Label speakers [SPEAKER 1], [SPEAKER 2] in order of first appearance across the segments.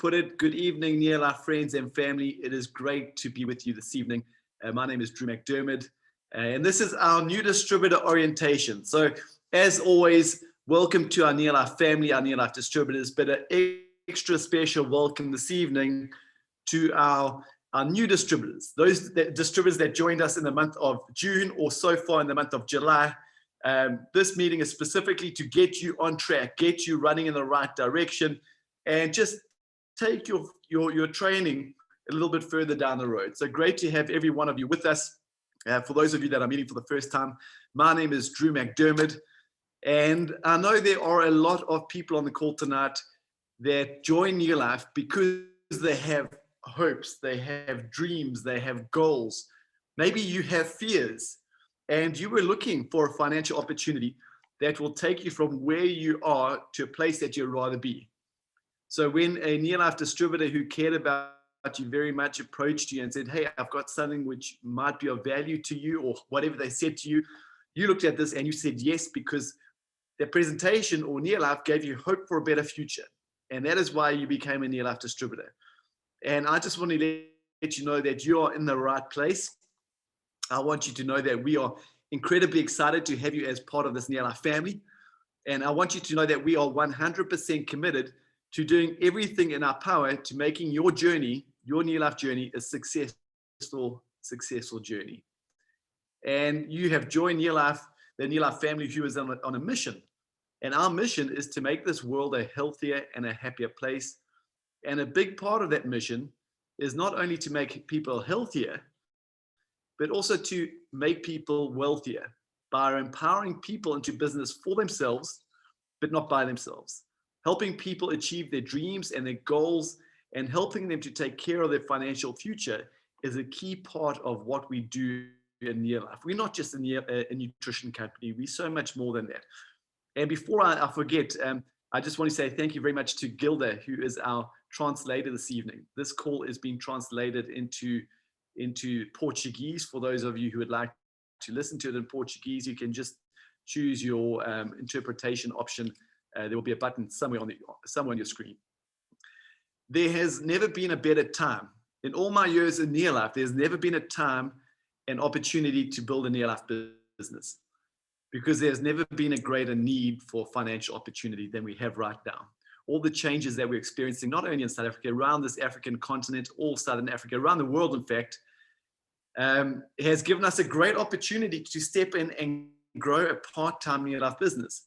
[SPEAKER 1] put it. Good evening, NeoLife friends and family. It is great to be with you this evening. My name is Drew McDermid, and this is our new distributor orientation. So, as always, welcome to our NeoLife family, our NeoLife distributors, but an extra special welcome this evening to our new distributors, those distributors that joined us in the month of June or so far in the month of July. This meeting is specifically to get you on track, get you running in the right direction, and just take your training a little bit further down the road. So great to have every one of you with us. For those of you that are meeting for the first time, my name is Drew McDermid, and I know there are a lot of people on the call tonight that join NeoLife because they have hopes, they have dreams, they have goals. Maybe you have fears, and you were looking for a financial opportunity that will take you from where you are to a place that you'd rather be. So when a NeoLife distributor who cared about you very much approached you and said, hey, I've got something which might be of value to you, or whatever they said to you, you looked at this and you said yes, because their presentation or NeoLife gave you hope for a better future. And that is why you became a NeoLife distributor. And I just want to let you know that you are in the right place. I want you to know that we are incredibly excited to have you as part of this NeoLife family. And I want you to know that we are 100% committed to doing everything in our power to making your journey, your NeoLife journey, a successful journey. And you have joined NeoLife, the NeoLife family, who is on a mission. And our mission is to make this world a healthier and a happier place. And a big part of that mission is not only to make people healthier, but also to make people wealthier by empowering people into business for themselves, but not by themselves. Helping people achieve their dreams and their goals, and helping them to take care of their financial future is a key part of what we do in NeoLife. We're not just a nutrition company, we're so much more than that. And before I forget, I just want to say thank you very much to Gilda, who is our translator this evening. This call is being translated into Portuguese. For those of you who would like to listen to it in Portuguese, you can just choose your interpretation option. There will be a button somewhere on your screen. There has never been a better time. In all my years in NeoLife, there's never been a time and opportunity to build a NeoLife business, because there's never been a greater need for financial opportunity than we have right now. All the changes that we're experiencing, not only in South Africa, around this African continent, all Southern Africa, around the world, in fact, has given us a great opportunity to step in and grow a part-time NeoLife business.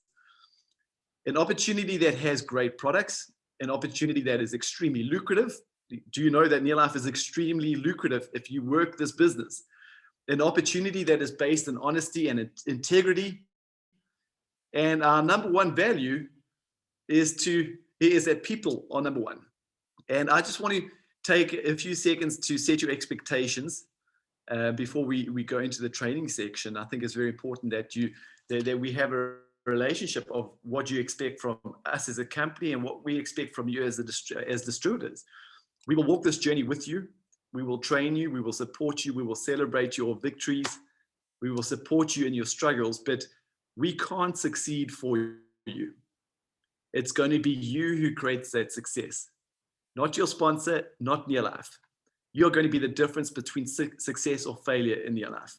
[SPEAKER 1] An opportunity that has great products, an opportunity that is extremely lucrative. Do you know that NeoLife is extremely lucrative if you work this business? An opportunity that is based on honesty and integrity. And our number one value is that people are number one. And I just want to take a few seconds to set your expectations before we go into the training section. I think it's very important that we have a relationship of what you expect from us as a company and what we expect from you as distributors. We will walk this journey with you. We will train you. We will support you. We will celebrate your victories. We will support you in your struggles, but we can't succeed for you. It's going to be you who creates that success, not your sponsor, not NeoLife. You're going to be the difference between success or failure in NeoLife.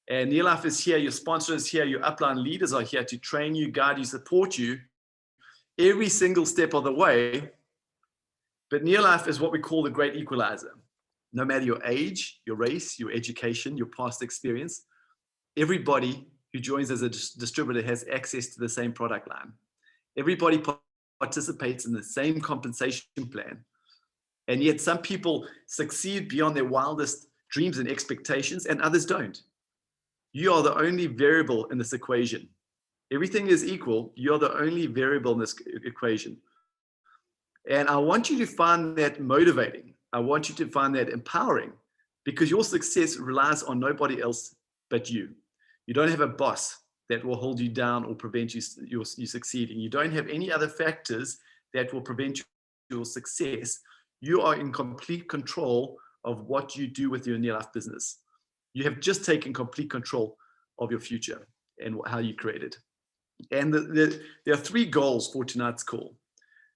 [SPEAKER 1] And NeoLife is here, your sponsor is here, your upline leaders are here to train you, guide you, support you every single step of the way. But NeoLife is what we call the great equalizer. No matter your age, your race, your education, your past experience, everybody who joins as a distributor has access to the same product line. Everybody participates in the same compensation plan. And yet some people succeed beyond their wildest dreams and expectations, and others don't. You are the only variable in this equation. Everything is equal. You're the only variable in this equation. And I want you to find that motivating. I want you to find that empowering, because your success relies on nobody else but you. You don't have a boss that will hold you down or prevent you succeeding. You don't have any other factors that will prevent your success. You are in complete control of what you do with your NeoLife business. You have just taken complete control of your future and how you create it. And there are three goals for tonight's call.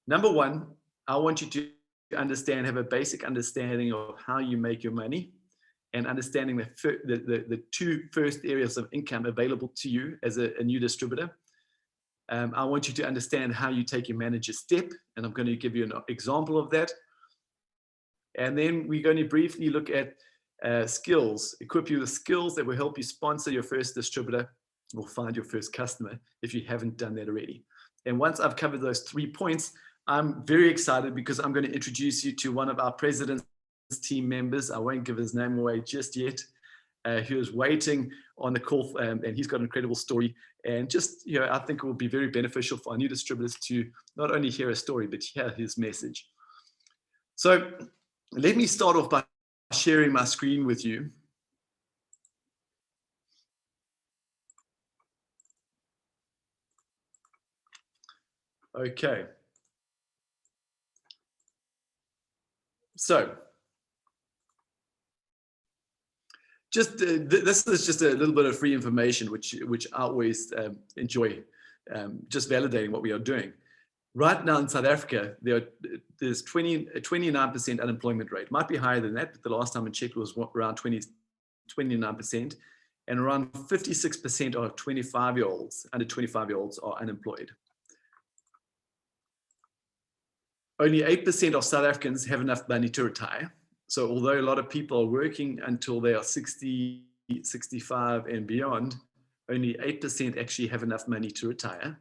[SPEAKER 1] Number one, I want you understand, have a basic understanding of how you make your money, and understanding the two first areas of income available to you as a new distributor. I want you to understand how you take your manager step, and I'm going to give you an example of that. And then we're going to briefly look at skills, equip you with skills that will help you sponsor your first distributor or find your first customer if you haven't done that already. And once I've covered those 3 points, I'm very excited because I'm going to introduce you to one of our president's team members. I won't give his name away just yet. He was waiting on the call, and he's got an incredible story. And just, you know, I think it will be very beneficial for our new distributors to not only hear a story, but hear his message. So let me start off by sharing my screen with you. Okay. So just this is just a little bit of free information, which I always enjoy, just validating what we are doing. Right now in South Africa, there's 29% unemployment rate. Might be higher than that, but the last time I checked was around 29%, and around 56% of 25-year-olds, under 25-year-olds, are unemployed. Only 8% of South Africans have enough money to retire. So although a lot of people are working until they are 60, 65 and beyond, only 8% actually have enough money to retire.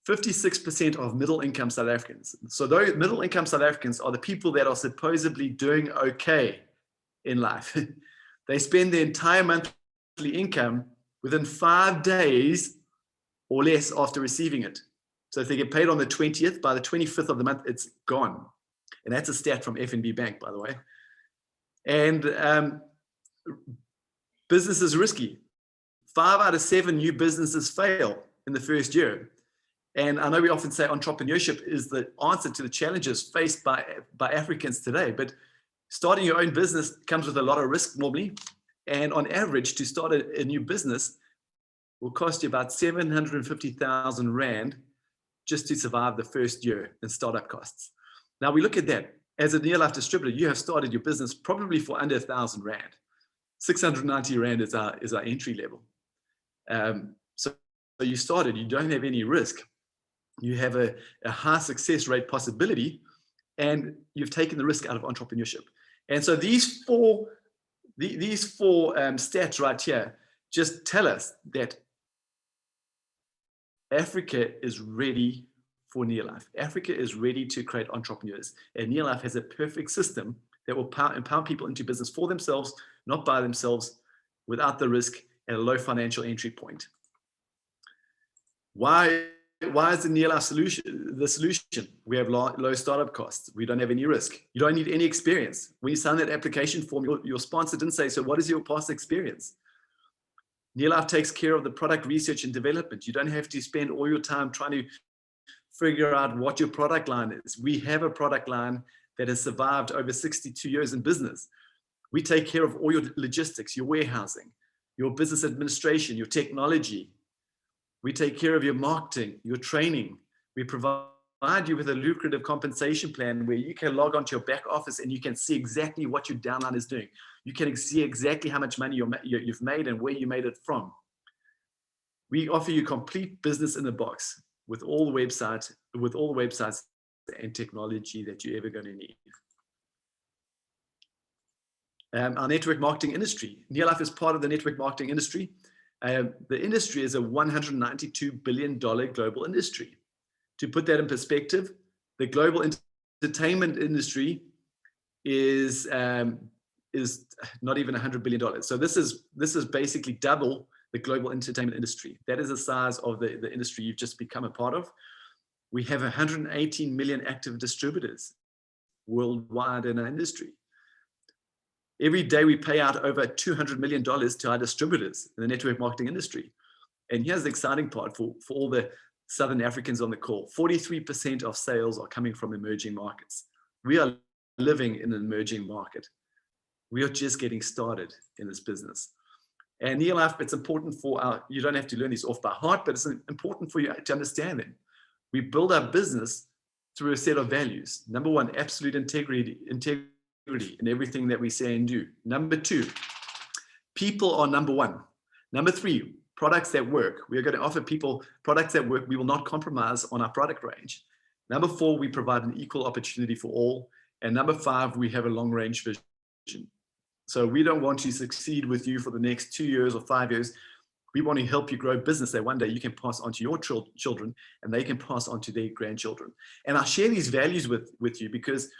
[SPEAKER 1] 56% of middle-income South Africans. So those middle-income South Africans are the people that are supposedly doing okay in life. They spend their entire monthly income within 5 days or less after receiving it. So if they get paid on the 20th, by the 25th of the month, it's gone. And that's a stat from FNB Bank, by the way. And business is risky. 5 out of 7 new businesses fail in the first year. And I know we often say entrepreneurship is the answer to the challenges faced by Africans today, but starting your own business comes with a lot of risk normally. And on average, to start a new business will cost you about 750,000 Rand just to survive the first year in startup costs. Now we look at that. As a NeoLife distributor, you have started your business probably for under 1,000 Rand. 690 Rand is our entry level. So you started, you don't have any risk. You have a high success rate possibility, and you've taken the risk out of entrepreneurship. And so these four stats right here just tell us that Africa is ready for NeoLife. Africa is ready to create entrepreneurs, and NeoLife has a perfect system that will empower people into business for themselves, not by themselves, without the risk, at a low financial entry point. Why is the NeoLife solution the solution? We have low startup costs. We don't have any risk. You don't need any experience. When you sign that application form, your sponsor didn't say, so what is your past experience? NeoLife takes care of the product research and development. You don't have to spend all your time trying to figure out what your product line is. We have a product line that has survived over 62 years in business. We take care of all your logistics, your warehousing, your business administration, your technology. We take care of your marketing, your training. We provide you with a lucrative compensation plan where you can log onto your back office and you can see exactly what your downline is doing. You can see exactly how much money you've made and where you made it from. We offer you complete business in a box with all the websites and technology that you're ever going to need. Our network marketing industry. NeoLife is part of the network marketing industry. The industry is a $192 billion global industry. To put that in perspective, the global entertainment industry is not even $100 billion. So this is basically double the global entertainment industry. That is the size of the industry you've just become a part of. We have 118 million active distributors worldwide in our industry. Every day we pay out over $200 million to our distributors in the network marketing industry. And here's the exciting part for all the Southern Africans on the call. 43% of sales are coming from emerging markets. We are living in an emerging market. We are just getting started in this business. And NeoLife, it's important you don't have to learn these off by heart, but it's important for you to understand them. We build our business through a set of values. Number one, absolute integrity in everything that we say and do. Number two, people are number one. Number three, products that work. We are going to offer people products that work. We will not compromise on our product range. Number four, we provide an equal opportunity for all. And number five, we have a long range vision. So we don't want to succeed with you for the next 2 years or 5 years. We want to help you grow business that one day you can pass on to your children and they can pass on to their grandchildren. And I share these values with you because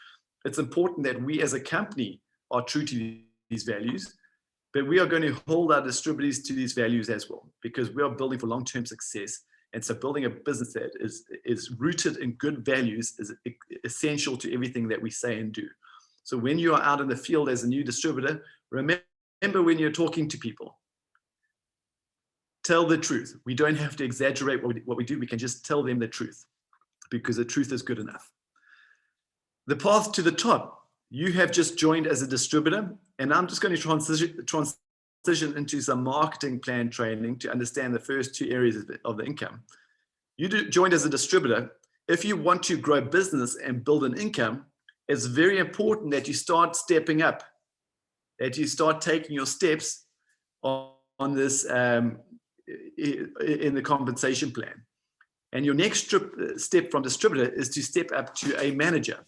[SPEAKER 1] it's important that we as a company are true to these values, but we are going to hold our distributors to these values as well, because we are building for long-term success. And so building a business that is rooted in good values is essential to everything that we say and do. So when you are out in the field as a new distributor, remember when you're talking to people, tell the truth. We don't have to exaggerate what we do. We can just tell them the truth because the truth is good enough. The path to the top, you have just joined as a distributor, and I'm just going to transition into some marketing plan training to understand the first two areas of the income. You joined as a distributor. If you want to grow business and build an income, it's very important that you start stepping up, that you start taking your steps on this in the compensation plan. And your next step from distributor is to step up to a manager,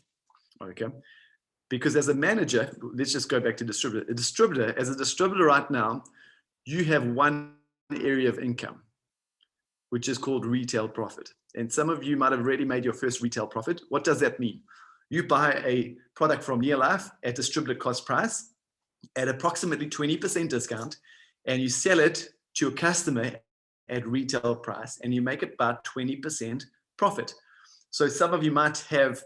[SPEAKER 1] okay? Because as a manager, let's just go back to distributor. As a distributor right now, you have one area of income, which is called retail profit. And some of you might have already made your first retail profit. What does that mean? You buy a product from NeoLife at distributor cost price at approximately 20% discount, and you sell it to your customer at retail price, and you make about 20% profit. So some of you might have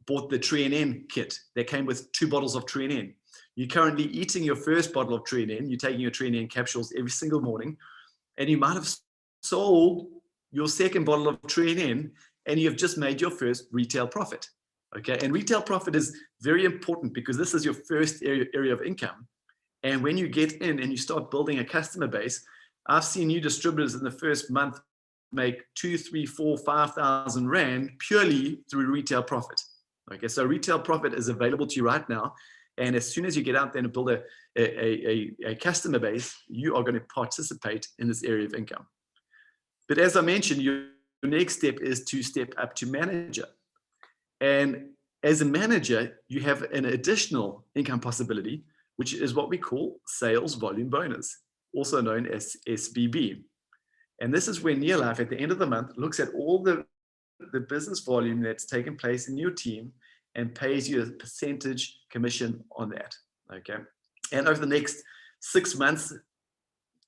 [SPEAKER 1] bought the Tree N kit that came with 2 bottles of Tree N. You're currently eating your first bottle of Tree N. You're taking your Tree N capsules every single morning, and you might have sold your second bottle of Tree N, and you've just made your first retail profit. Okay, and retail profit is very important because this is your first area of income. And when you get in and you start building a customer base, I've seen new distributors in the first month make 2, 3, 4, 5,000 Rand purely through retail profit. Okay, so retail profit is available to you right now. And as soon as you get out there and build a customer base, you are going to participate in this area of income. But as I mentioned, your next step is to step up to manager. And as a manager, you have an additional income possibility, which is what we call sales volume bonus, also known as SVB. And this is where NeoLife at the end of the month looks at all the business volume that's taken place in your team and pays you a percentage commission on that. Okay. And over the next 6 months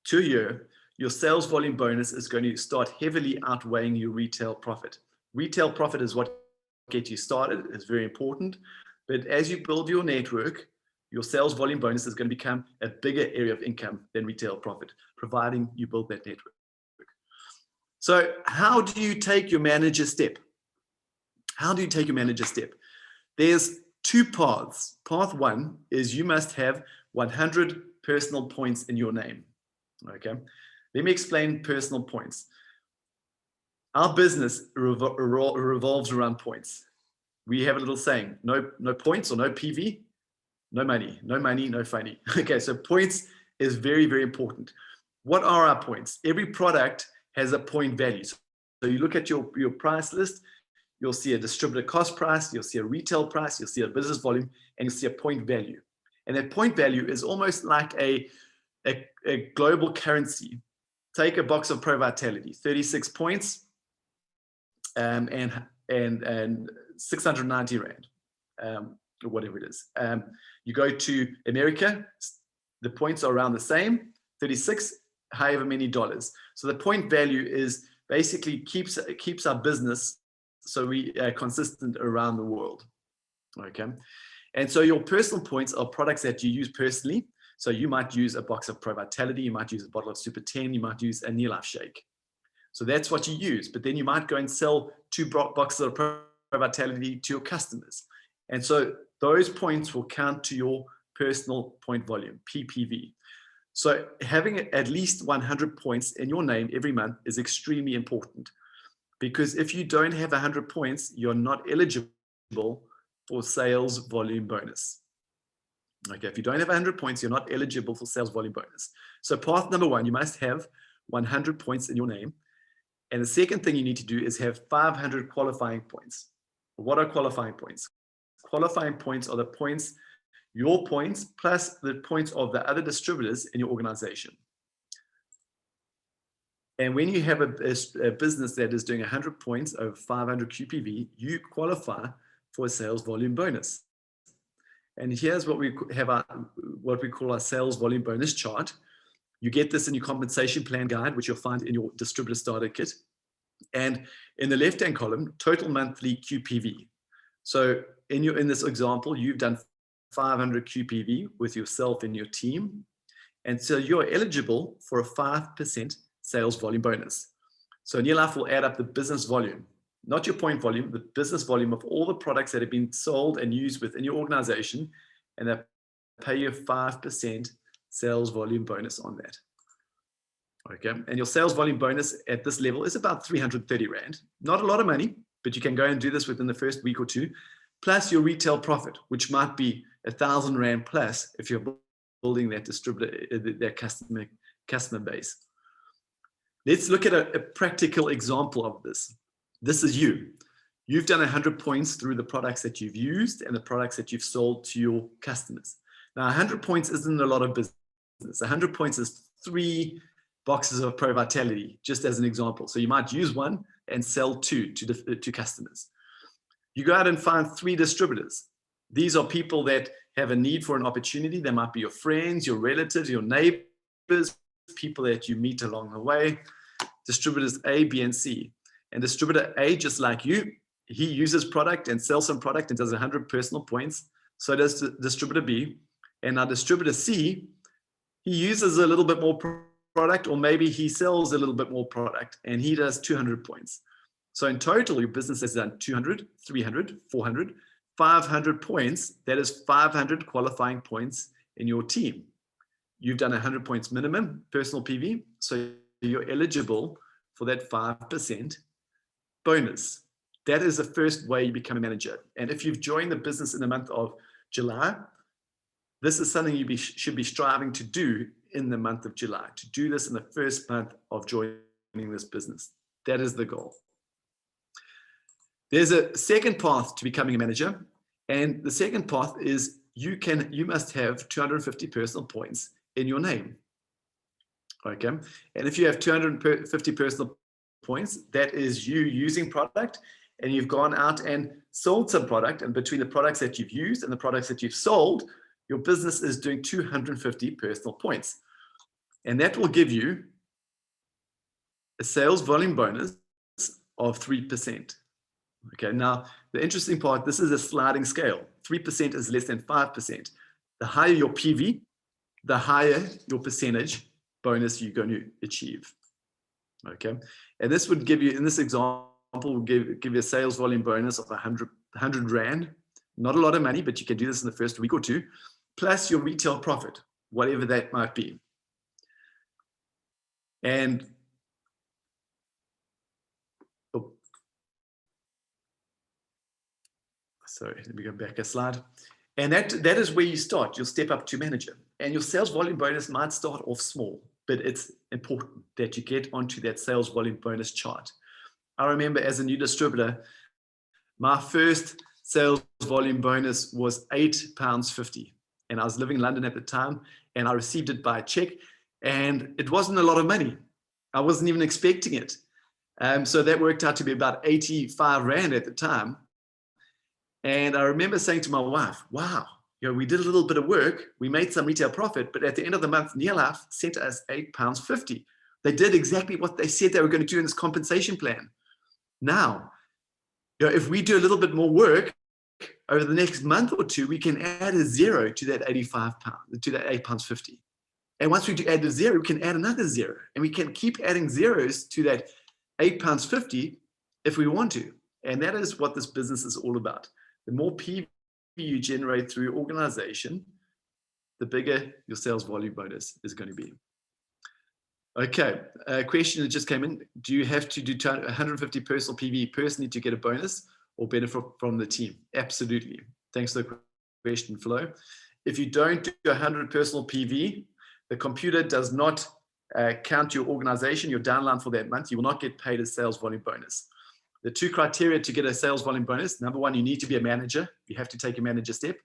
[SPEAKER 1] to a year, your sales volume bonus is going to start heavily outweighing your retail profit. Retail profit is what gets you started. It's very important. But as you build your network, your sales volume bonus is going to become a bigger area of income than retail profit, providing you build that network. So how do you take your manager step? How do you take your manager step? There's 2 paths. Path 1 is you must have 100 personal points in your name. Okay. Let me explain personal points. Our business revolves around points. We have a little saying, no points or no PV, no money, no funny. Okay, so points is very, very important. What are our points? Every product has a point value. So you look at your price list, you'll see a distributor cost price, you'll see a retail price, you'll see a business volume, and you'll see a point value. And that point value is almost like a global currency. Take a box of Pro Vitality, 36 points, and 690 Rand, or whatever it is. You go to America, the points are around the same, 36, however many dollars. So the point value is basically keeps our business so we are consistent around the world. Okay, and so your personal points are products that you use personally. So you might use a box of Pro Vitality, you might use a bottle of Super 10, you might use a NeoLife shake. So that's what you use. But then you might go and sell 2 boxes of Pro Vitality to your customers. And so those points will count to your personal point volume, PPV. So having at least 100 points in your name every month is extremely important. because if you don't have 100 points, you're not eligible for sales volume bonus. Okay, if you don't have 100 points, you're not eligible for sales volume bonus. So path number one, you must have 100 points in your name. And the second thing you need to do is have 500 qualifying points. What are qualifying points? Qualifying points are the points, your points, plus the points of the other distributors in your organization. And when you have a business that is doing 100 points over 500 QPV, you qualify for a sales volume bonus. And here's what we have what we call our sales volume bonus chart. You get this in your compensation plan guide, which you'll find in your distributor starter kit. And in the left-hand column, total monthly QPV. So in this example, you've done 500 QPV with yourself and your team. And so you're eligible for a 5% sales volume bonus. So NeoLife will add up the business volume, not your point volume, the business volume of all the products that have been sold and used within your organization, and they pay you 5% sales volume bonus on that. Okay, and your sales volume bonus at this level is about 330 Rand. Not a lot of money, but you can go and do this within the first week or two, plus your retail profit, which might be 1,000 Rand plus if you're building that distributor, that customer base. Let's look at a practical example of this. This is you. You've done 100 points through the products that you've used and the products that you've sold to your customers. Now, 100 points isn't a lot of business. 100 points is 3 boxes of Pro Vitality, just as an example. So you might use one and sell 2 to customers. You go out and find 3 distributors. These are people that have a need for an opportunity. They might be your friends, your relatives, your neighbors, people that you meet along the way. Distributors A, B, and C. And distributor A, just like you, he uses product and sells some product and does 100 personal points. So does distributor B. And now distributor C, he uses a little bit more product, or maybe he sells a little bit more product and he does 200 points. So in total, your business has done 200, 300, 400, 500 points. That is 500 qualifying points in your team. You've done 100 points minimum personal PV, so you're eligible for that 5% bonus. That is the first way you become a manager. And if you've joined the business in the month of July, this is something you should be striving to do in the month of July, to do this in the first month of joining this business. That is the goal. There's a second path to becoming a manager. And the second path is you must have 250 personal points in your name. Okay. And if you have 250 personal points, that is you using product, and you've gone out and sold some product, and between the products that you've used and the products that you've sold, your business is doing 250 personal points. And that will give you a sales volume bonus of 3%. Okay, now the interesting part, this is a sliding scale. 3% is less than 5%. The higher your PV, the higher your percentage bonus you're going to achieve. Okay, and this would give you, in this example, will give you a sales volume bonus of 100 Rand. Not a lot of money, but you can do this in the first week or two, plus your retail profit, whatever that might be. And sorry, let me go back a slide. And that is where you start. You'll step up to manager, and your sales volume bonus might start off small, but it's important that you get onto that sales volume bonus chart. I remember as a new distributor, my first sales volume bonus was £8.50. And I was living in London at the time, and I received it by check, and it wasn't a lot of money. I wasn't even expecting it. So that worked out to be about 85 Rand at the time. And I remember saying to my wife, wow, we did a little bit of work. We made some retail profit, but at the end of the month, NeoLife sent us £8.50. They did exactly what they said they were going to do in this compensation plan. Now, if we do a little bit more work over the next month or two, we can add a 0 to that £85, to that £8.50. And once we do add a 0, we can add another 0. And we can keep adding zeros to that £8.50 if we want to. And that is what this business is all about. The more PV you generate through your organization, the bigger your sales volume bonus is going to be. Okay, a question that just came in. Do you have to do 150 personal PV personally to get a bonus or benefit from the team? Absolutely. Thanks for the question, Flo. If you don't do 100 personal PV, the computer does not count your organization, your downline for that month. You will not get paid a sales volume bonus. The two criteria to get a sales volume bonus: number one, you need to be a manager. You have to take a manager step.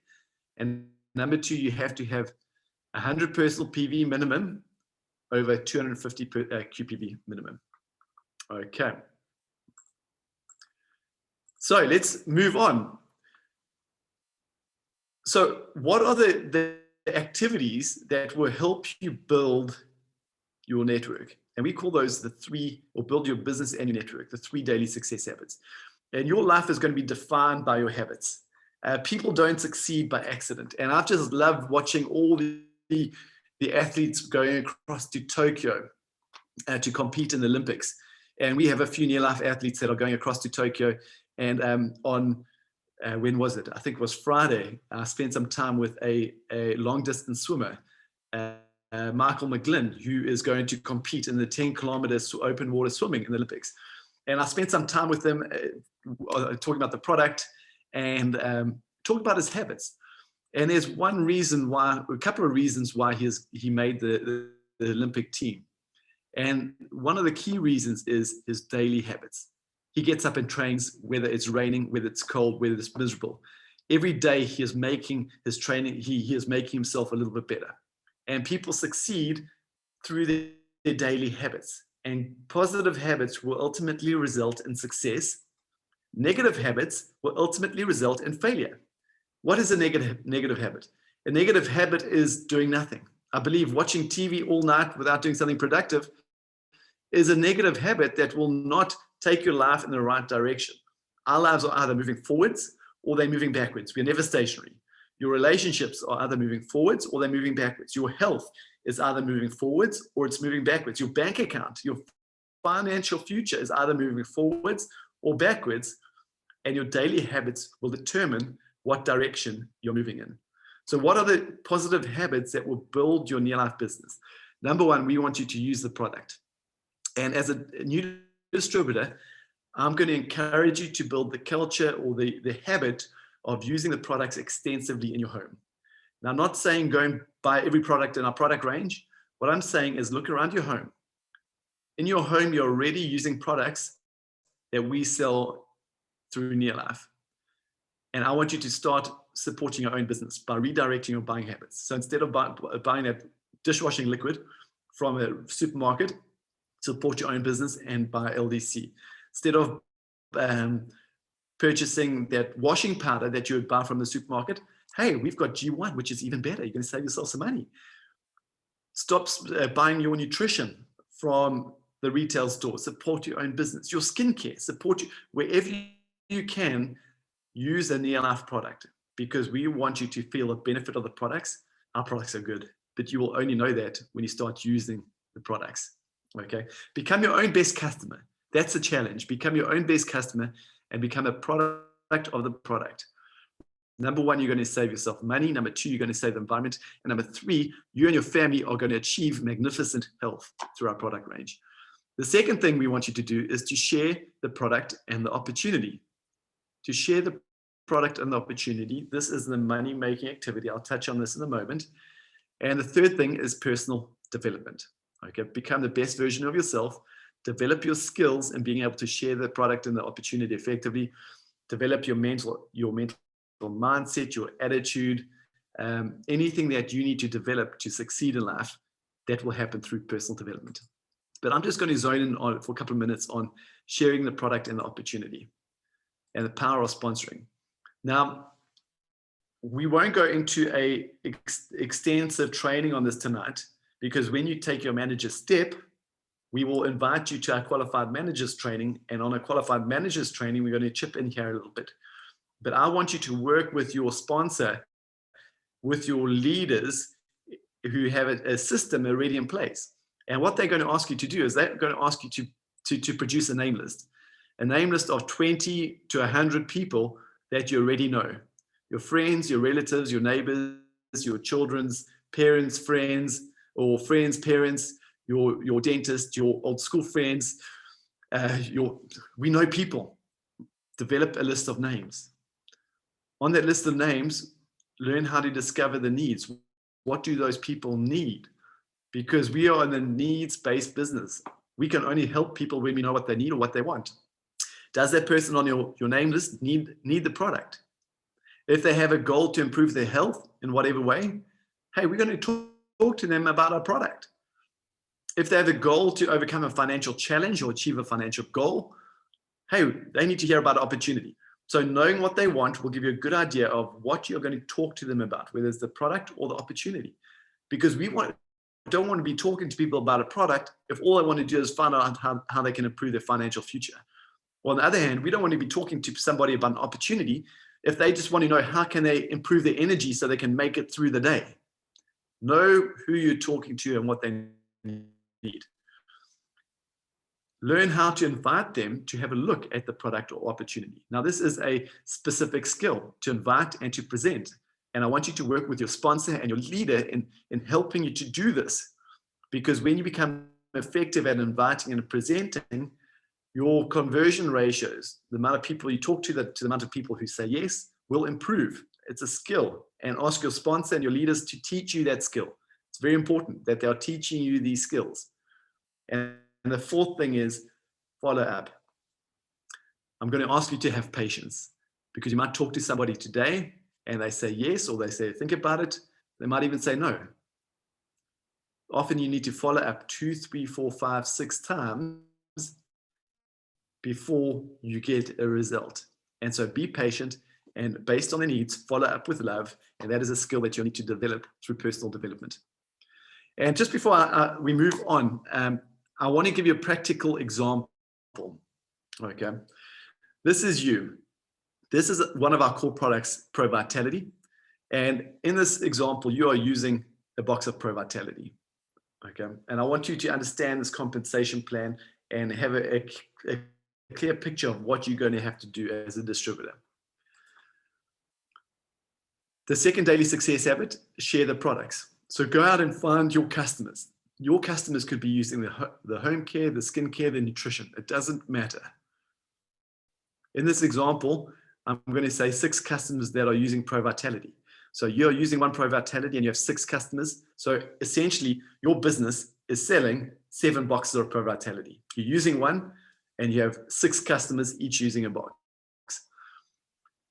[SPEAKER 1] And number two, you have to have 100 personal PV minimum over 250 QPV minimum. Okay. So let's move on. So what are the activities that will help you build your network? And we call those the three, or build your business and your network, the 3 daily success habits. And your life is going to be defined by your habits. People don't succeed by accident. And I've just loved watching all the athletes going across to Tokyo to compete in the Olympics. And we have a few NeoLife athletes that are going across to Tokyo. And when was it? I think it was Friday. I spent some time with a long distance swimmer, Michael McGlynn, who is going to compete in the 10 kilometers open water swimming in the Olympics. And I spent some time with them talking about the product and talking about his habits. And there's one reason why, a couple of reasons why he made the Olympic team. And one of the key reasons is his daily habits. He gets up and trains, whether it's raining, whether it's cold, whether it's miserable. Every day he is making his training, he is making himself a little bit better. And people succeed through their daily habits. And positive habits will ultimately result in success. Negative habits will ultimately result in failure. What is a negative habit? A negative habit is doing nothing. I believe watching TV all night without doing something productive is a negative habit that will not take your life in the right direction. Our lives are either moving forwards or they're moving backwards. We're never stationary. Your relationships are either moving forwards or they're moving backwards. Your health is either moving forwards or it's moving backwards. Your bank account, your financial future is either moving forwards or backwards, and your daily habits will determine what direction you're moving in. So what are the positive habits that will build your NeoLife business? Number one, we want you to use the product. And as a new distributor, I'm going to encourage you to build the culture or the habit of using the products extensively in your home. Now, I'm not saying go and buy every product in our product range. What I'm saying is look around your home. In your home, you're already using products that we sell through NeoLife. And I want you to start supporting your own business by redirecting your buying habits. So instead of buying a dishwashing liquid from a supermarket, support your own business and buy LDC. Instead of purchasing that washing powder that you would buy from the supermarket, hey, we've got G1, which is even better. You're going to save yourself some money. Stop buying your nutrition from the retail store. Support your own business. Your skincare, support you wherever you can. Use a NeoLife product, because we want you to feel the benefit of the products. Our products are good, but you will only know that when you start using the products. Okay, become your own best customer. That's the challenge. Become your own best customer and become a product of the product. Number one, you're going to save yourself money. Number two, you're going to save the environment. And number three, you and your family are going to achieve magnificent health through our product range. The second thing we want you to do is to share the product and the opportunity. To share the product and the opportunity. This is the money-making activity. I'll touch on this in a moment. And the third thing is personal development. Okay, become the best version of yourself. Develop your skills in being able to share the product and the opportunity effectively. Develop your mental mindset, your attitude, anything that you need to develop to succeed in life. That will happen through personal development. But I'm just going to zone in on for a couple of minutes on sharing the product and the opportunity and the power of sponsoring. Now, we won't go into a extensive training on this tonight, because when you take your manager step, we will invite you to our qualified managers training. And on a qualified managers training, we're going to chip in here a little bit. But I want you to work with your sponsor, with your leaders who have a system already in place. And what they're going to ask you to do is they're going to ask you to produce a name list of 20 to 100 people that you already know. Your friends, your relatives, your neighbors, your children's parents, friends, or friends' parents. your dentist, your old school friends, we know people. Develop a list of names. On that list of names, learn how to discover the needs. What do those people need? Because we are in a needs-based business. We can only help people when we know what they need or what they want. Does that person on your name list need the product? If they have a goal to improve their health in whatever way, hey, we're going to talk to them about our product. If they have a goal to overcome a financial challenge or achieve a financial goal, hey, they need to hear about opportunity. So knowing what they want will give you a good idea of what you're going to talk to them about, whether it's the product or the opportunity. Because we don't want to be talking to people about a product if all they want to do is find out how they can improve their financial future. Well, on the other hand, we don't want to be talking to somebody about an opportunity if they just want to know how can they improve their energy so they can make it through the day. Know who you're talking to and what they need. Learn how to invite them to have a look at the product or opportunity. Now, this is a specific skill, to invite and to present. And I want you to work with your sponsor and your leader in helping you to do this. Because when you become effective at inviting and presenting, your conversion ratios, the amount of people you talk to the amount of people who say yes, will improve. It's a skill. And ask your sponsor and your leaders to teach you that skill. It's very important that they are teaching you these skills. And the fourth thing is follow up. I'm going to ask you to have patience, because you might talk to somebody today and they say yes, or they say think about it. They might even say no. Often you need to follow up 2, 3, 4, 5, 6 times before you get a result. And so be patient, and based on the needs, follow up with love. And that is a skill that you'll need to develop through personal development. And just before we move on, I want to give you a practical example. Okay. This is you. This is one of our core products, Pro Vitality. And in this example, you are using a box of Pro Vitality. Okay. And I want you to understand this compensation plan and have a clear picture of what you're going to have to do as a distributor. The second daily success habit, share the products. So go out and find your customers. Your customers could be using the home care, the skin care, the nutrition. It doesn't matter. In this example, I'm going to say 6 customers that are using Pro Vitality. So you're using one Pro Vitality and you have 6 customers. So essentially, your business is selling 7 boxes of Pro Vitality. You're using one and you have 6 customers each using a box.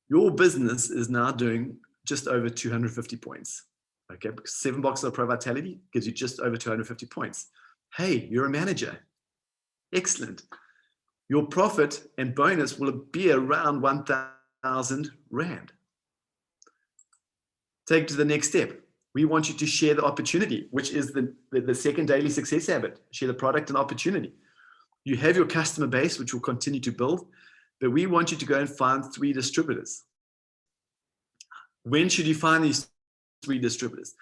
[SPEAKER 1] Your business is now doing just over 250 points. Okay, because 7 boxes of Pro Vitality gives you just over 250 points. Hey, you're a manager. Excellent. Your profit and bonus will be around 1,000 Rand. Take it to the next step. We want you to share the opportunity, which is the second daily success habit. Share the product and opportunity. You have your customer base, which will continue to build, but we want you to go and find 3 distributors. When should you find these 3 distributors?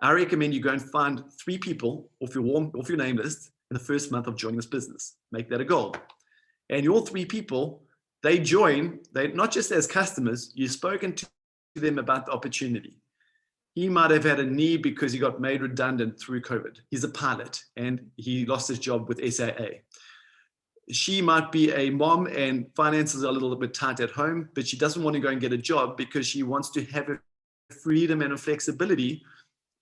[SPEAKER 1] I recommend you go and find 3 people off your name list in the first month of joining this business. Make that a goal. And your 3 people, they not just as customers, you've spoken to them about the opportunity. He might have had a need because he got made redundant through COVID. He's a pilot and he lost his job with SAA. She might be a mom and finances are a little bit tight at home, but she doesn't want to go and get a job because she wants to have a freedom and a flexibility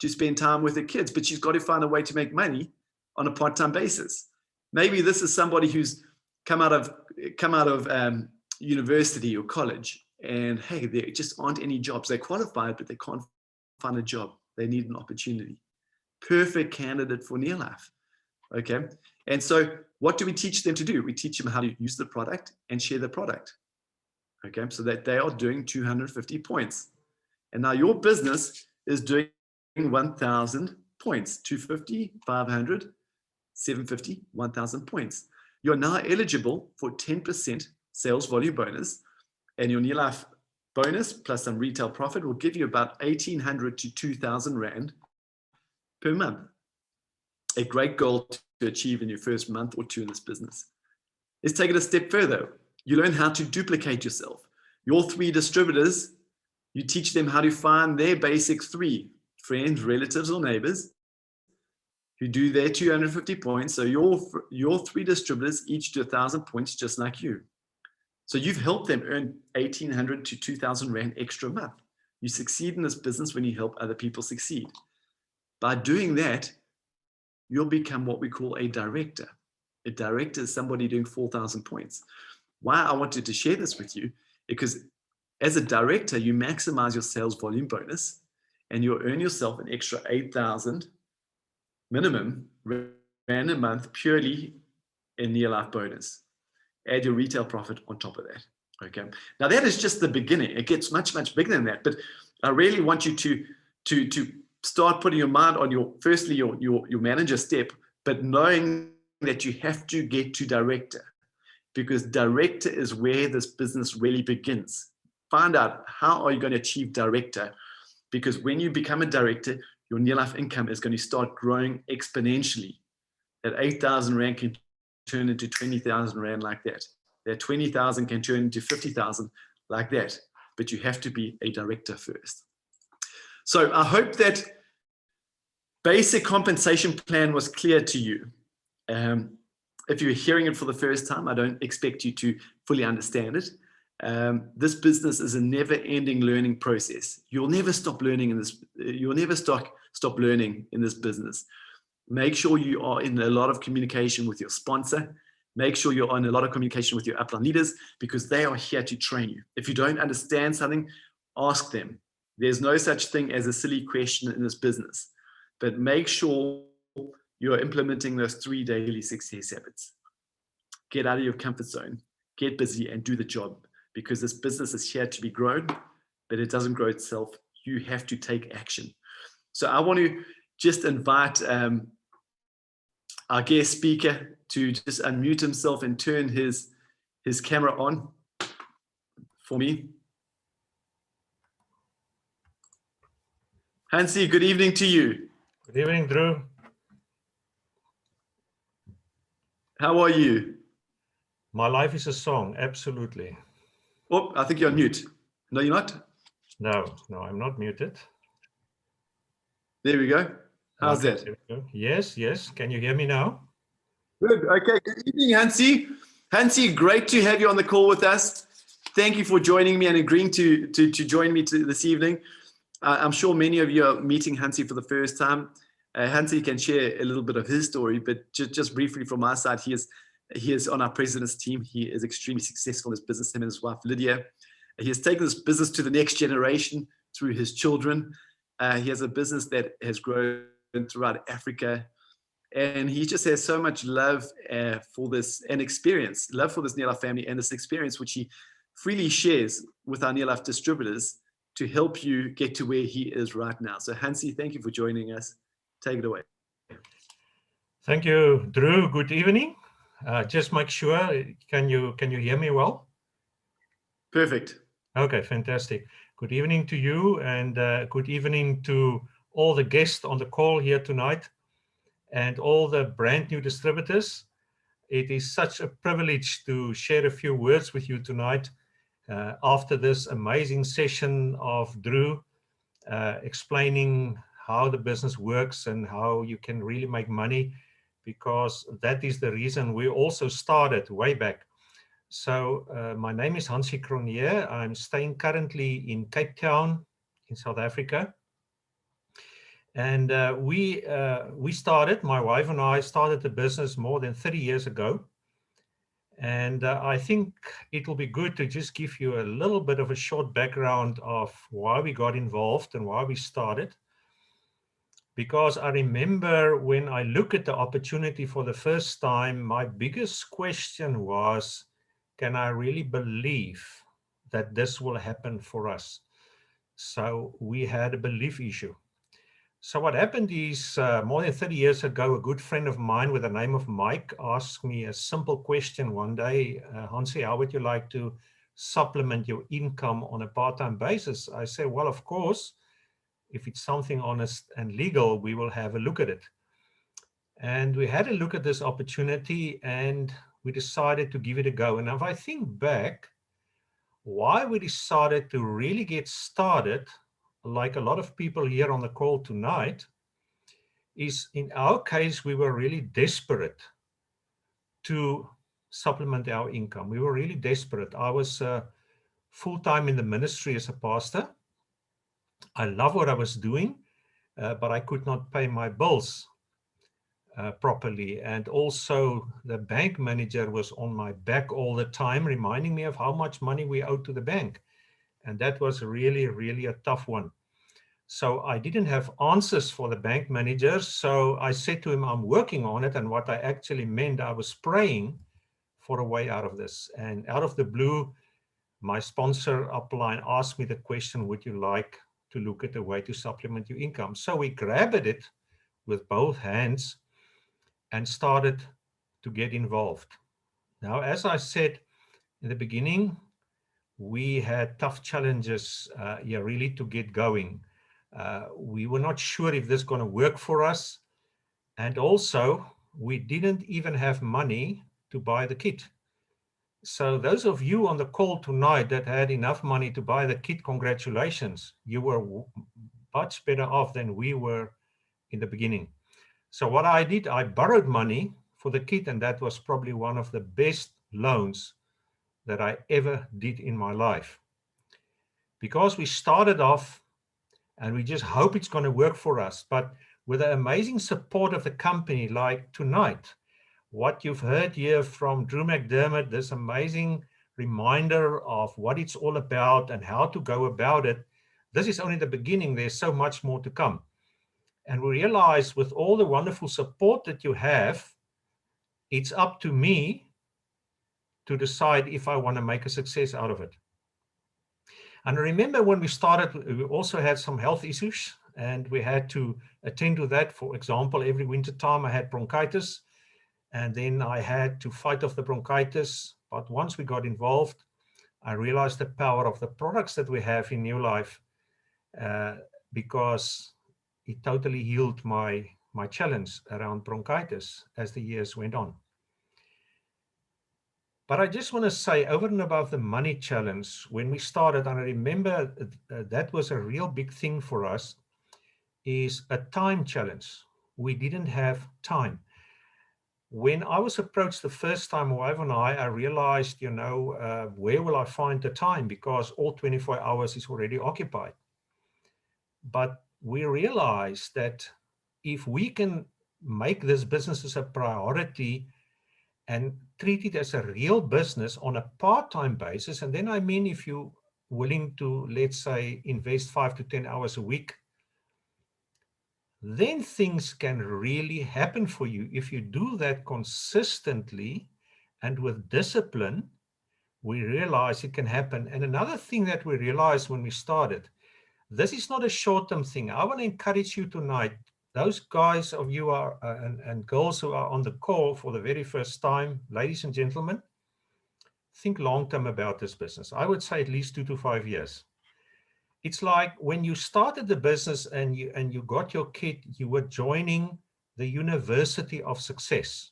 [SPEAKER 1] to spend time with her kids, but she's got to find a way to make money on a part-time basis. Maybe this is somebody who's come out of university or college, and hey, there just aren't any jobs. They're qualified, but they can't find a job. They need an opportunity. Perfect candidate for NeoLife. Okay. And so what do we teach them to do? We teach them how to use the product and share the product. Okay. So that they are doing 250 points. And now your business is doing 1,000 points, 250, 500, 750, 1,000 points. You're now eligible for 10% sales volume bonus, and your NeoLife bonus plus some retail profit will give you about 1,800 to 2,000 Rand per month. A great goal to achieve in your first month or 2 in this business. Let's take it a step further. You learn how to duplicate yourself. Your 3 distributors, you teach them how to find their basic 3, friends, relatives, or neighbors, who do their 250 points. So your 3 distributors each do 1,000 points, just like you. So you've helped them earn 1,800 to 2,000 Rand extra a month. You succeed in this business when you help other people succeed. By doing that, you'll become what we call a director. A director is somebody doing 4,000 points. Why I wanted to share this with you, because as a director, you maximize your sales volume bonus and you'll earn yourself an extra 8,000 minimum Rand a month purely in NeoLife bonus. Add your retail profit on top of that. Okay. Now that is just the beginning. It gets much, much bigger than that. But I really want you to start putting your mind on firstly your manager step, but knowing that you have to get to director, because director is where this business really begins. Find out how are you going to achieve director, because when you become a director, your NeoLife income is going to start growing exponentially. That 8,000 Rand can turn into 20,000 Rand like that. That 20,000 can turn into 50,000 like that. But you have to be a director first. So I hope that basic compensation plan was clear to you. If you're hearing it for the first time, I don't expect you to fully understand it. This business is a never-ending learning process. You'll never stop learning in this. You'll never stop learning in this business. Make sure you are in a lot of communication with your sponsor. Make sure you're in a lot of communication with your upline leaders, because they are here to train you. If you don't understand something, ask them. There's no such thing as a silly question in this business. But make sure you're implementing those 3 daily success habits. Get out of your comfort zone, get busy, and do the job, because this business is here to be grown, but it doesn't grow itself. You have to take action. So I want to just invite our guest speaker to just unmute himself and turn his camera on for me. Hansie, good evening to you.
[SPEAKER 2] Good evening, Drew.
[SPEAKER 1] How are you?
[SPEAKER 2] My life is a song, absolutely.
[SPEAKER 1] Oh, I think you're on mute. No, you're not?
[SPEAKER 2] No, I'm not muted.
[SPEAKER 1] There we go. How's that?
[SPEAKER 2] There we go. Yes. Can you hear me now?
[SPEAKER 1] Good. Okay. Good evening, Hansie. Hansie, great to have you on the call with us. Thank you for joining me and agreeing to join me this evening. I'm sure many of you are meeting Hansie for the first time. Hansie can share a little bit of his story, but just briefly from my side, he is on our president's team. He is extremely successful in his business, him and his wife, Lydia. He has taken this business to the next generation through his children. He has a business that has grown throughout Africa. And he just has so much love for this and experience, love for this NeoLife family and this experience, which he freely shares with our NeoLife distributors to help you get to where he is right now. So Hansie, thank you for joining us. Take it away.
[SPEAKER 2] Thank you, Drew. Good evening. Just make sure, can you hear me well?
[SPEAKER 1] Perfect.
[SPEAKER 2] Okay, fantastic. Good evening to you, and good evening to all the guests on the call here tonight and all the brand new distributors. It is such a privilege to share a few words with you tonight after this amazing session of Drew explaining how the business works and how you can really make money, because that is the reason we also started way back. So my name is Hansie Cronje. I'm staying currently in Cape Town in South Africa. And we started, my wife and I started the business more than 30 years ago. And I think it will be good to just give you a little bit of a short background of why we got involved and why we started. Because I remember when I look at the opportunity for the first time, my biggest question was, can I really believe that this will happen for us? So we had a belief issue. So what happened is more than 30 years ago, a good friend of mine with the name of Mike asked me a simple question one day. Hansie, how would you like to supplement your income on a part-time basis? I said, well, of course, if it's something honest and legal, we will have a look at it. And we had a look at this opportunity and we decided to give it a go. And if I think back, why we decided to really get started, like a lot of people here on the call tonight, is in our case, we were really desperate to supplement our income. We were really desperate. I was full-time in the ministry as a pastor. I love what I was doing, but I could not pay my bills properly. And also the bank manager was on my back all the time, reminding me of how much money we owed to the bank. And that was really, really a tough one. So I didn't have answers for the bank manager. So I said to him, I'm working on it. And what I actually meant, I was praying for a way out of this. And out of the blue, my sponsor upline asked me the question, would you like to look at a way to supplement your income? So we grabbed it with both hands and started to get involved. Now, as I said in the beginning, we had tough challenges really to get going. We were not sure if this is going to work for us. And also, we didn't even have money to buy the kit. So those of you on the call tonight that had enough money to buy the kit, congratulations. You were much better off than we were in the beginning. So what I did, I borrowed money for the kit, and that was probably one of the best loans that I ever did in my life. Because we started off and we just hope it's going to work for us. But with the amazing support of the company, like tonight, what you've heard here from Drew McDermid, this amazing reminder of what it's all about and how to go about it, this is only the beginning. There's so much more to come. And we realize with all the wonderful support that you have, it's up to me to decide if I want to make a success out of it. And I remember when we started, we also had some health issues and we had to attend to that. For example, every winter time I had bronchitis and then I had to fight off the bronchitis. But once we got involved, I realized the power of the products that we have in NeoLife because it totally healed my challenge around bronchitis as the years went on. But I just want to say, over and above the money challenge, when we started, and I remember that was a real big thing for us, is a time challenge. We didn't have time. When I was approached the first time, my wife and I realized, where will I find the time? Because all 24 hours is already occupied. But we realized that if we can make this business as a priority and treat it as a real business on a part-time basis, and then I mean if you're willing to, let's say, invest 5 to 10 hours a week, then things can really happen for you. If you do that consistently and with discipline, we realize it can happen. And another thing that we realized when we started, this is not a short-term thing. I want to encourage you tonight, those guys of you are and girls who are on the call for the very first time, ladies and gentlemen, think long-term about this business. I would say at least 2 to 5 years. It's like when you started the business and you got your kit, you were joining the University of Success.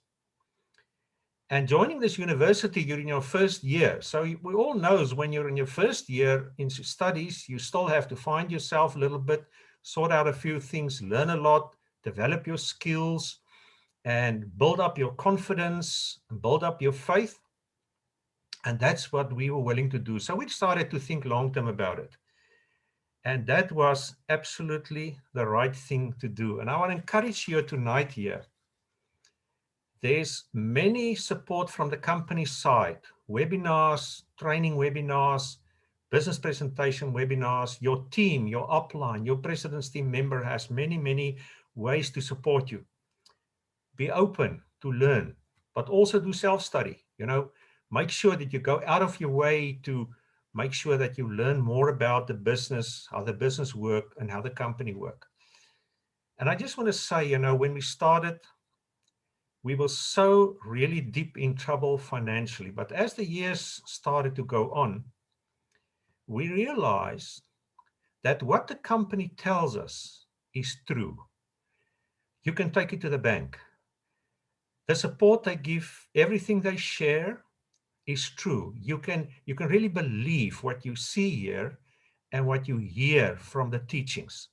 [SPEAKER 2] And joining this university, you're in your first year. So we all know when you're in your first year in studies, you still have to find yourself a little bit, sort out a few things, learn a lot, develop your skills, and build up your confidence, build up your faith. And that's what we were willing to do. So we started to think long-term about it. And that was absolutely the right thing to do. And I want to encourage you tonight here. There's many support from the company side, webinars, training webinars, business presentation webinars, your team, your upline, your president's team member has many, many ways to support you. Be open to learn, but also do self-study. Make sure that you go out of your way to make sure that you learn more about the business, how the business work and how the company work. And I just want to say, when we started, we were so really deep in trouble financially. But as the years started to go on, we realized that what the company tells us is true. You can take it to the bank. The support they give, everything they share is true. You can really believe what you see here and what you hear from the teachings.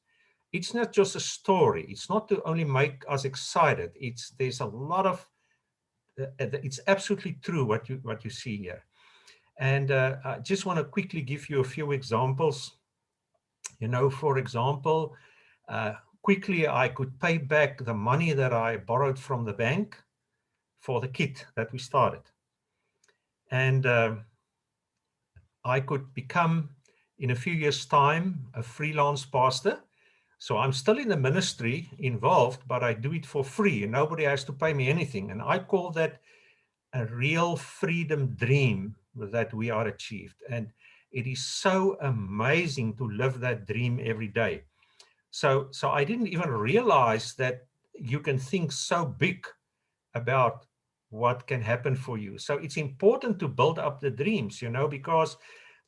[SPEAKER 2] it's not just a story. It's not to only make us excited. There's a lot of, it's absolutely true what you see here. And I just want to quickly give you a few examples. You know, for example, quickly I could pay back the money that I borrowed from the bank for the kit that we started. And I could become, in a few years' time, a freelance pastor. So I'm still in the ministry involved, but I do it for free and nobody has to pay me anything. And I call that a real freedom dream that we are achieved. And it is so amazing to live that dream every day. So I didn't even realize that you can think so big about what can happen for you. So it's important to build up the dreams, you know, because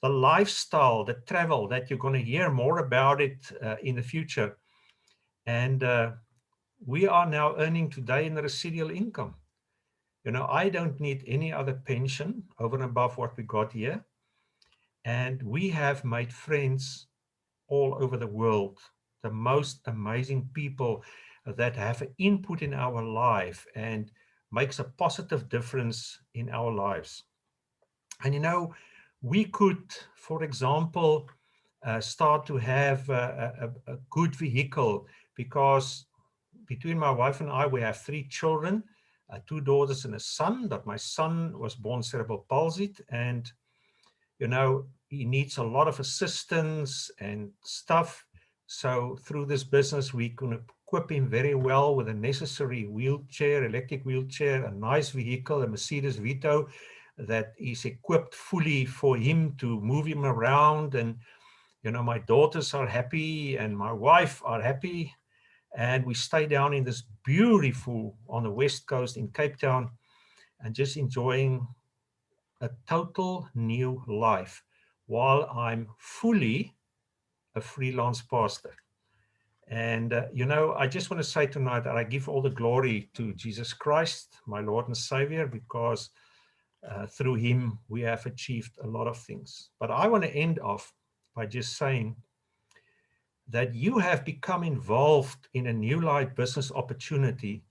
[SPEAKER 2] the lifestyle, the travel, that you're going to hear more about it in the future. And we are now earning today in the residual income. You know, I don't need any other pension over and above what we got here. And we have made friends all over the world, the most amazing people that have an input in our life and makes a positive difference in our lives. And you know, we could, for example, start to have a good vehicle, because between my wife and I, we have 3 children, 2 daughters and a son. But my son was born cerebral palsied, and you know, he needs a lot of assistance and stuff. So through this business, we can equip him very well with a necessary wheelchair, electric wheelchair, a nice vehicle, a Mercedes Vito that is equipped fully for him to move him around. And, you know, my daughters are happy and my wife are happy. And we stay down in this beautiful, on the West Coast in Cape Town, and just enjoying a total new life while I'm fully a freelance pastor. And, you know, I just want to say tonight that I give all the glory to Jesus Christ, my Lord and Savior, because through him we have achieved a lot of things. But I want to end off by just saying that you have become involved in a NeoLife business opportunity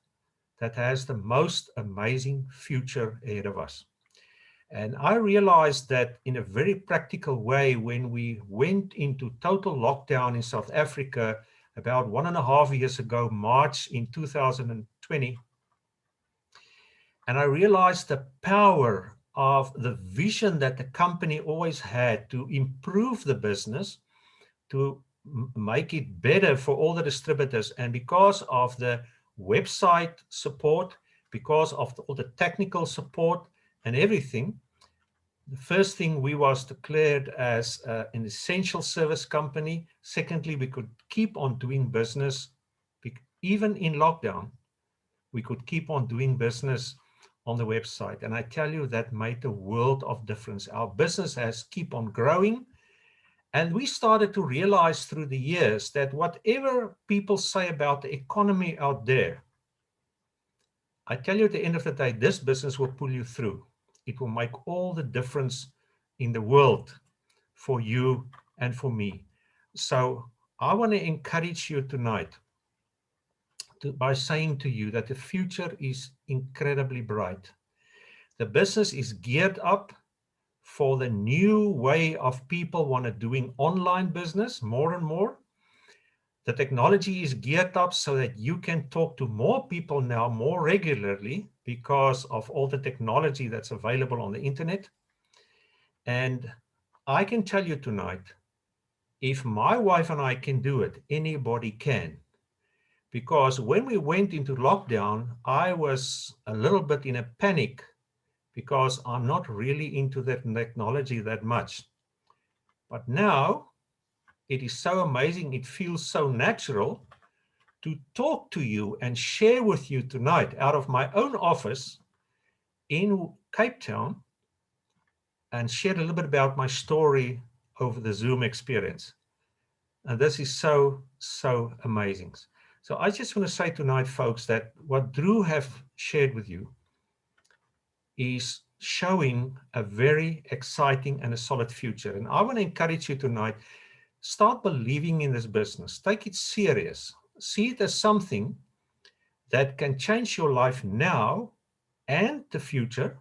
[SPEAKER 2] that has the most amazing future ahead of us. And I realized that in a very practical way when we went into total lockdown in South Africa about 1.5 years ago, March in 2020. And I realized the power of the vision that the company always had to improve the business, to make it better for all the distributors. And because of the website support, because of all the technical support and everything, the first thing, we was declared as an essential service company. Secondly, we could keep on doing business. Even in lockdown, we could keep on doing business on the website. And I tell you, that made a world of difference. Our business has keep on growing. And we started to realize through the years that whatever people say about the economy out there, I tell you, at the end of the day, this business will pull you through. It will make all the difference in the world for you and for me. So I want to encourage you tonight by saying to you that the future is incredibly bright. The business is geared up for the new way of people want to doing online business more and more. The technology is geared up so that you can talk to more people now more regularly because of all the technology that's available on the internet. And I can tell you tonight, if my wife and I can do it, anybody can. Because when we went into lockdown, I was a little bit in a panic because I'm not really into that technology that much. But now it is so amazing. It feels so natural to talk to you and share with you tonight out of my own office in Cape Town and share a little bit about my story over the Zoom experience. And this is so, so amazing. So I just want to say tonight, folks, that what Drew have shared with you is showing a very exciting and a solid future. And I want to encourage you tonight, Start believing in this business. Take it serious. See it as something that can change your life now and the future.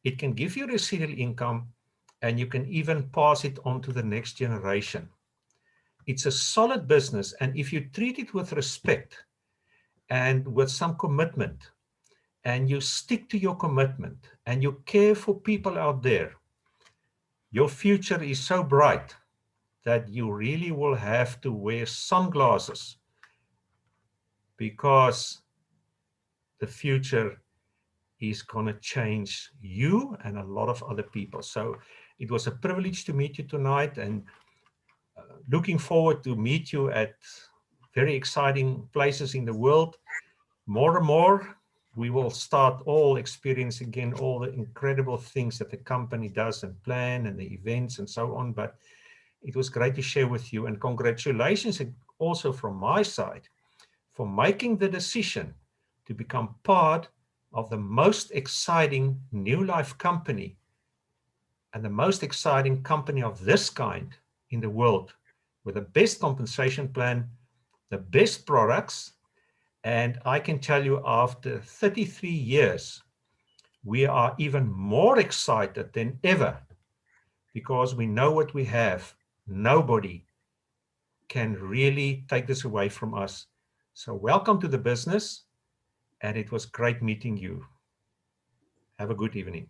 [SPEAKER 2] It can give you residual income, and you can even pass it on to the next generation. It's a solid business, and if you treat it with respect and with some commitment, and you stick to your commitment, and you care for people out there, your future is so bright that you really will have to wear sunglasses, because the future is going to change you and a lot of other people. So it was a privilege to meet you tonight, and looking forward to meet you at very exciting places in the world. More and more, we will start all experiencing again all the incredible things that the company does and plan and the events and so on. But it was great to share with you, and congratulations also from my side for making the decision to become part of the most exciting NeoLife company and the most exciting company of this kind in the world, with the best compensation plan, the best products. And I can tell you, after 33 years, we are even more excited than ever, because we know what we have. Nobody can really take this away from us. So welcome to the business, and it was great meeting you. Have a good evening.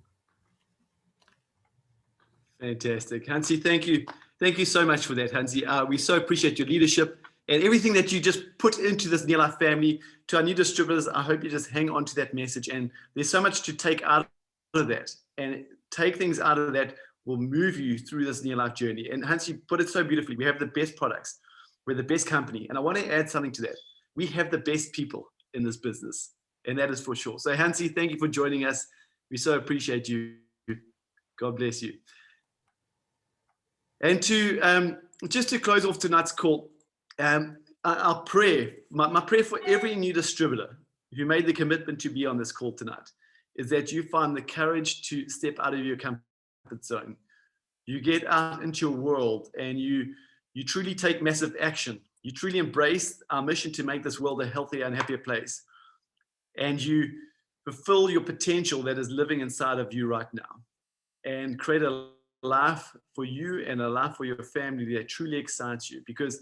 [SPEAKER 1] Fantastic. Hansi, thank you. Thank you so much for that, Hansi. We so appreciate your leadership and everything that you just put into this NeoLife family. To our new distributors, I hope you just hang on to that message. And there's so much to take out of that. And take things out of that will move you through this NeoLife journey. And Hansi put it so beautifully. We have the best products. We're the best company. And I want to add something to that. We have the best people in this business. And that is for sure. So Hansi, thank you for joining us. We so appreciate you. God bless you. And to just to close off tonight's call, our prayer, my prayer for every new distributor who made the commitment to be on this call tonight, is that you find the courage to step out of your comfort zone. You get out into your world, and you truly take massive action. You truly embrace our mission to make this world a healthier and happier place. And you fulfill your potential that is living inside of you right now, and create a life for you and a life for your family that truly excites you. Because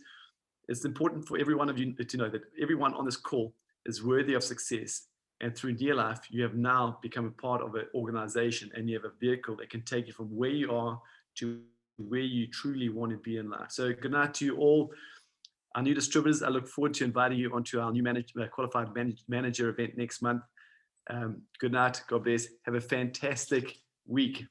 [SPEAKER 1] it's important for every one of you to know that everyone on this call is worthy of success. And through NeoLife, you have now become a part of an organization, and you have a vehicle that can take you from where you are to where you truly want to be in life. So good night to you all, our new distributors. I look forward to inviting you onto our new qualified manager event next month. Good night. God bless. Have a fantastic week.